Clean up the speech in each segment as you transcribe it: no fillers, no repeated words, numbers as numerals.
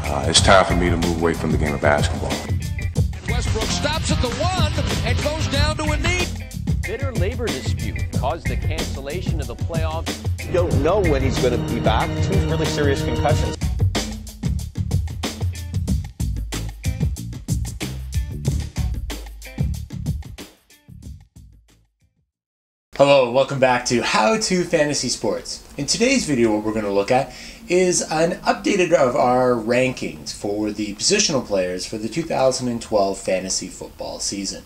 It's time for me to move away from the game of basketball. Westbrook stops at the 1 and goes down to a knee. Bitter labor dispute caused the cancellation of the playoffs. You don't know when he's going to be back. Two really serious concussions. Hello, welcome back to How to Fantasy Sports. In today's video, what we're going to look at is an updated of our rankings for the positional players for the 2012 fantasy football season.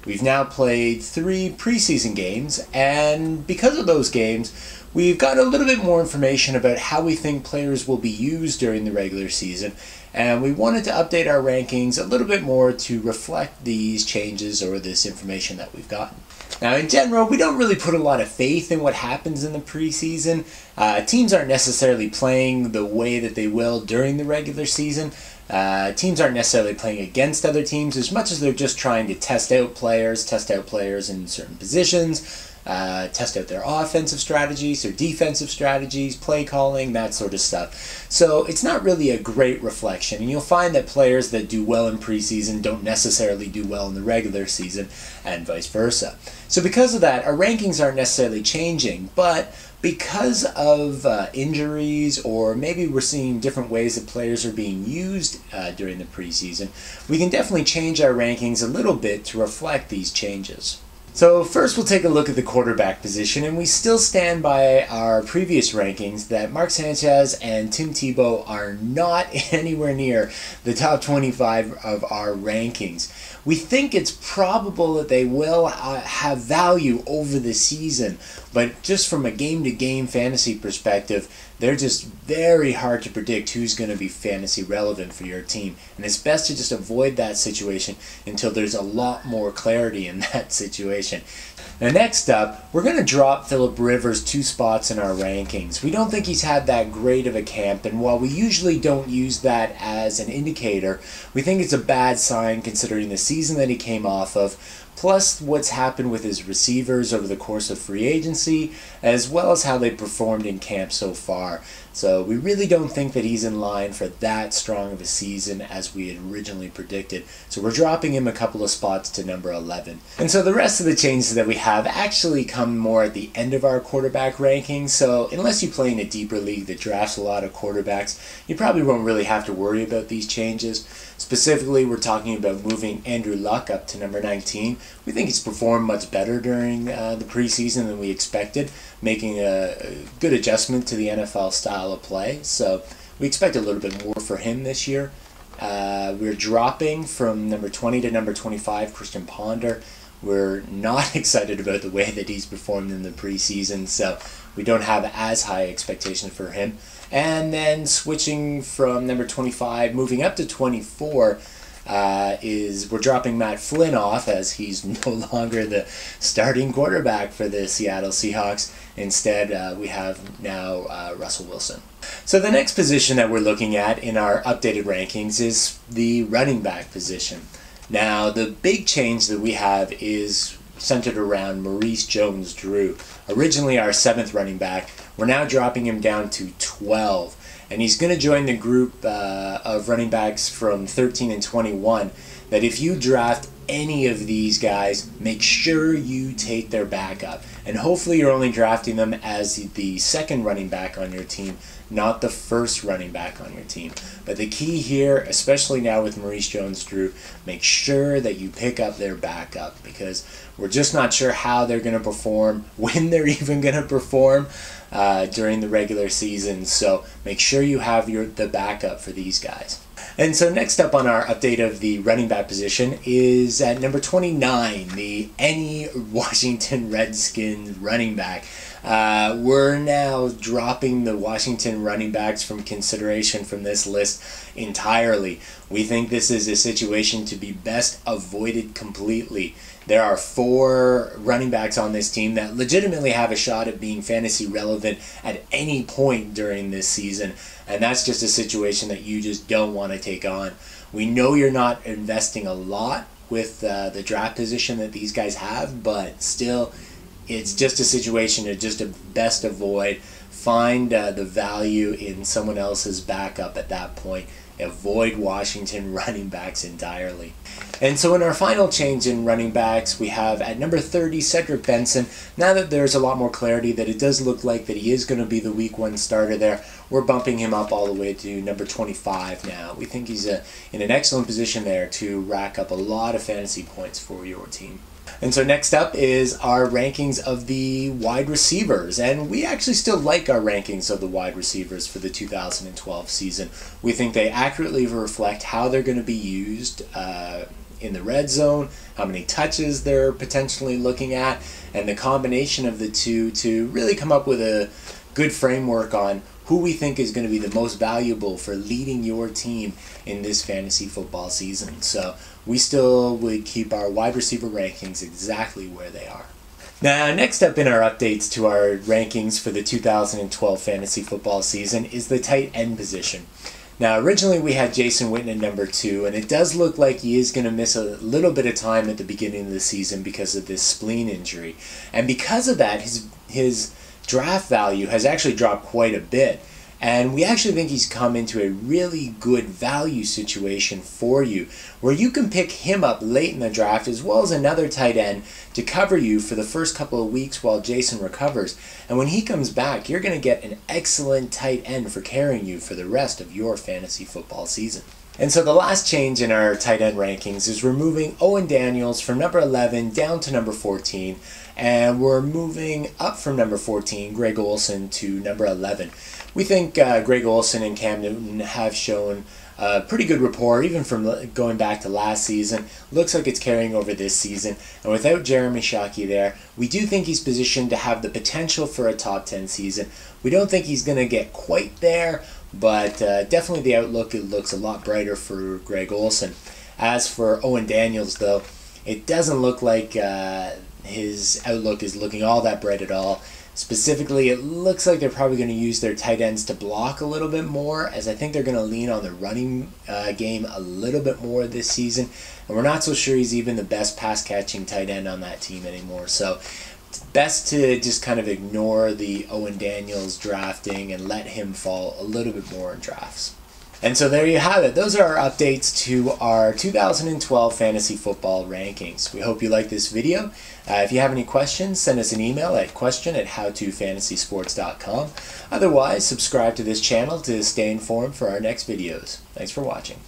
We've now played 3 preseason games, and because of those games, we've got a little bit more information about how we think players will be used during the regular season, and we wanted to update our rankings a little bit more to reflect these changes or this information that we've gotten. Now, in general, we don't really put a lot of faith in what happens in the preseason. Teams aren't necessarily playing the way that they will during the regular season. Teams aren't necessarily playing against other teams as much as they're just trying to test out players in certain positions, test out their offensive strategies, their defensive strategies, play calling, that sort of stuff. So it's not really a great reflection, and you'll find that players that do well in preseason don't necessarily do well in the regular season, and vice versa. So because of that, our rankings aren't necessarily changing, but because of injuries, or maybe we're seeing different ways that players are being used during the preseason, we can definitely change our rankings a little bit to reflect these changes. So first we'll take a look at the quarterback position, and we still stand by our previous rankings that Mark Sanchez and Tim Tebow are not anywhere near the top 25 of our rankings. We think it's probable that they will have value over the season, but just from a game-to-game fantasy perspective, they're just very hard to predict who's going to be fantasy relevant for your team. And it's best to just avoid that situation until there's a lot more clarity in that situation. Now next up, we're going to drop Phillip Rivers 2 spots in our rankings. We don't think he's had that great of a camp, and while we usually don't use that as an indicator, we think it's a bad sign considering the season that he came off of, plus what's happened with his receivers over the course of free agency, as well as how they performed in camp so far. So we really don't think that he's in line for that strong of a season as we had originally predicted. So we're dropping him a couple of spots to number 11. And so the rest of the changes that we have actually come more at the end of our quarterback rankings. So unless you play in a deeper league that drafts a lot of quarterbacks, you probably won't really have to worry about these changes. Specifically, we're talking about moving Andrew Luck up to number 19. We think he's performed much better during the preseason than we expected, making a good adjustment to the NFL style of play. So we expect a little bit more for him this year. We're dropping from number 20 to number 25, Christian Ponder. We're not excited about the way that he's performed in the preseason, so we don't have as high expectations for him. And then switching from number 25, moving up to 24, we're dropping Matt Flynn off as he's no longer the starting quarterback for the Seattle Seahawks. Instead, we have now Russell Wilson. So the next position that we're looking at in our updated rankings is the running back position. Now, the big change that we have is centered around Maurice Jones-Drew. Originally our 7th running back, we're now dropping him down to 12. And he's going to join the group of running backs from 13 and 21 that if you draft any of these guys, make sure you take their backup. And hopefully you're only drafting them as the 2nd running back on your team, not the 1st running back on your team. But the key here, especially now with Maurice Jones-Drew, make sure that you pick up their backup, because we're just not sure how they're going to perform, when they're even going to perform during the regular season. So make sure you have the backup for these guys. And so next up on our update of the running back position is at number 29, the any Washington Redskins running back. We're now dropping the Washington running backs from consideration from this list entirely. We think this is a situation to be best avoided completely. There are 4 running backs on this team that legitimately have a shot at being fantasy relevant at any point during this season, and that's just a situation that you just don't want to take on. We know you're not investing a lot with the draft position that these guys have, but still, it's just a situation to just best avoid. Find the value in someone else's backup at that point avoid Washington running backs entirely. And so in our final change in running backs, we have at number 30, Cedric Benson. Now that there's a lot more clarity that it does look like that he is going to be the week 1 starter there, we're bumping him up all the way to number 25 now. We think he's in an excellent position there to rack up a lot of fantasy points for your team. And so next up is our rankings of the wide receivers. And we actually still like our rankings of the wide receivers for the 2012 season. We think they accurately reflect how they're going to be used in the red zone, how many touches they're potentially looking at, and the combination of the two to really come up with a good framework on who we think is going to be the most valuable for leading your team in this fantasy football season. So we still would keep our wide receiver rankings exactly where they are. Now, next up in our updates to our rankings for the 2012 fantasy football season is the tight end position. Now, originally we had Jason Witten at number 2, and it does look like he is going to miss a little bit of time at the beginning of the season because of this spleen injury. And because of that, his draft value has actually dropped quite a bit. And we actually think he's come into a really good value situation for you, where you can pick him up late in the draft as well as another tight end to cover you for the first couple of weeks while Jason recovers. And when he comes back, you're going to get an excellent tight end for carrying you for the rest of your fantasy football season. And so the last change in our tight end rankings is we're moving Owen Daniels from number 11 down to number 14, and we're moving up from number 14, Greg Olsen, to number 11. We think Greg Olsen and Cam Newton have shown a pretty good rapport, even from going back to last season. Looks like it's carrying over this season. And without Jeremy Shockey there, we do think he's positioned to have the potential for a top 10 season. We don't think he's going to get quite there, but definitely the outlook, it looks a lot brighter for Greg Olsen. As for Owen Daniels, though, it doesn't look like his outlook is looking all that bright at all. Specifically, it looks like they're probably going to use their tight ends to block a little bit more, as I think they're going to lean on the running game a little bit more this season. And we're not so sure he's even the best pass-catching tight end on that team anymore. So it's best to just kind of ignore the Owen Daniels drafting and let him fall a little bit more in drafts. And so there you have it. Those are our updates to our 2012 fantasy football rankings. We hope you like this video. If you have any questions, send us an email at question@howtofantasysports.com. Otherwise, subscribe to this channel to stay informed for our next videos. Thanks for watching.